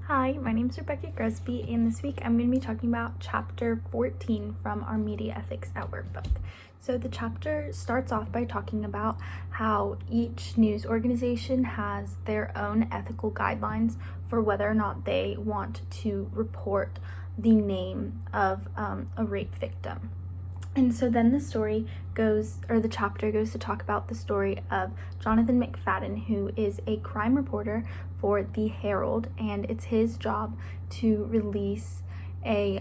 Hi, my name is Rebecca Gresby, and this week I'm going to be talking about chapter 14 from our Media Ethics at Work book. So the chapter starts off by talking about how each news organization has their own ethical guidelines for whether or not they want to report the name of a rape victim. And so then the chapter goes to talk about the story of Jonathan McFadden, who is a crime reporter for the Herald, and it's his job to release a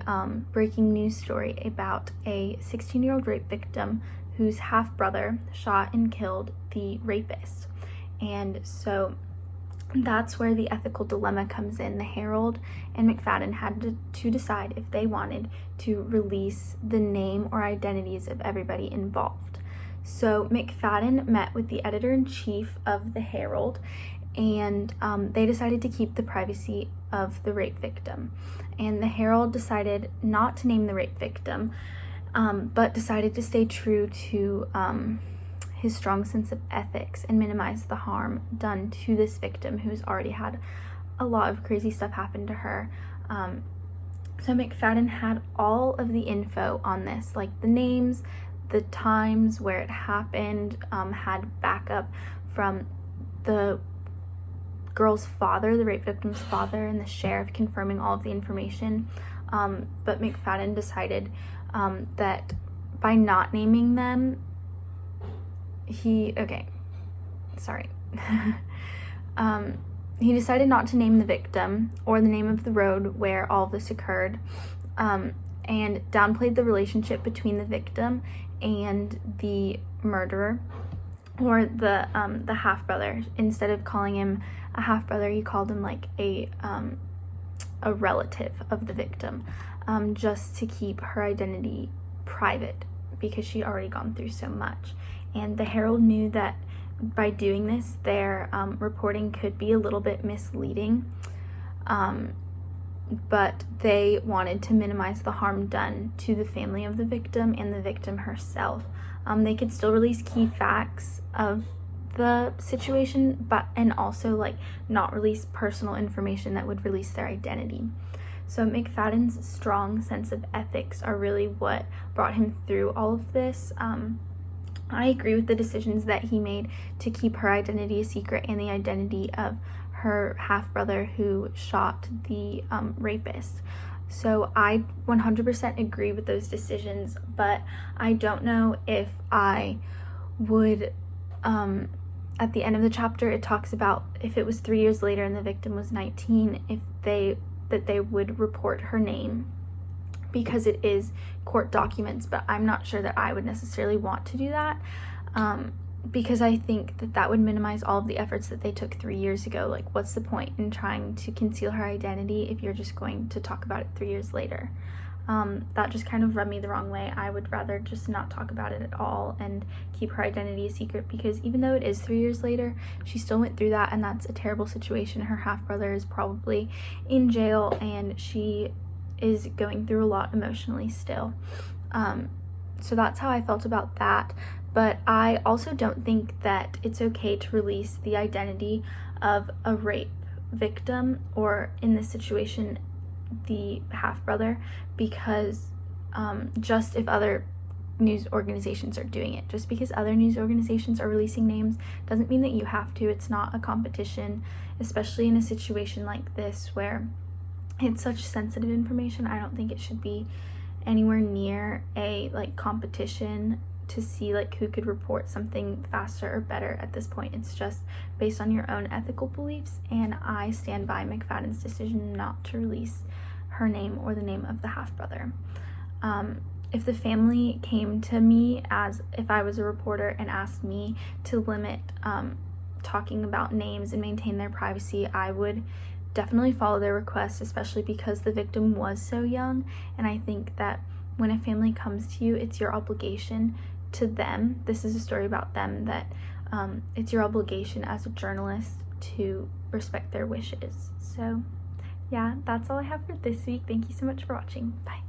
breaking news story about a 16-year-old rape victim whose half-brother shot and killed the rapist. And so that's where the ethical dilemma comes in. The Herald and McFadden had to decide if they wanted to release the name or identities of everybody involved. So McFadden met with the editor-in-chief of the Herald, and they decided to keep the privacy of the rape victim. And the Herald decided not to name the rape victim, but decided to stay true to his strong sense of ethics and minimize the harm done to this victim who's already had a lot of crazy stuff happen to her. So McFadden had all of the info on this, like the names, the times where it happened, had backup from the girl's father, the rape victim's father, and the sheriff confirming all of the information. But McFadden decided that by not naming them, he decided not to name the victim or the name of the road where all this occurred, and downplayed the relationship between the victim and the murderer, or the half-brother. Instead of calling him a half-brother, he called him like a relative of the victim, just to keep her identity private because she'd already gone through so much. And the Herald knew that by doing this, their reporting could be a little bit misleading, but they wanted to minimize the harm done to the family of the victim and the victim herself. They could still release key facts of the situation, and also not release personal information that would release their identity. So McFadden's strong sense of ethics are really what brought him through all of this. I agree with the decisions that he made to keep her identity a secret and the identity of her half-brother who shot the rapist. So I 100% agree with those decisions, but I don't know if I would, at the end of the chapter, it talks about if it was 3 years later and the victim was 19, that they would report her name, because it is court documents, but I'm not sure that I would necessarily want to do that, because I think that would minimize all of the efforts that they took 3 years ago. Like, what's the point in trying to conceal her identity if you're just going to talk about it 3 years later? That just kind of rubbed me the wrong way. I would rather just not talk about it at all and keep her identity a secret, because even though it is 3 years later, she still went through that, and that's a terrible situation. Her half-brother is probably in jail, and she is going through a lot emotionally still. So that's how I felt about that. But I also don't think that it's okay to release the identity of a rape victim, or in this situation, the half-brother, because just if other news organizations are doing it. Just because other news organizations are releasing names doesn't mean that you have to. It's not a competition, especially in a situation like this where it's such sensitive information. I don't think it should be anywhere near a competition to see who could report something faster or better. At this point, it's just based on your own ethical beliefs, and I stand by McFadden's decision not to release her name or the name of the half-brother. If the family came to me as if I was a reporter and asked me to limit talking about names and maintain their privacy, I would definitely follow their request, especially because the victim was so young. And I think that when a family comes to you, it's your obligation to them. This is a story about them, that it's your obligation as a journalist to respect their wishes. So yeah, that's all I have for this week. Thank you so much for watching. Bye.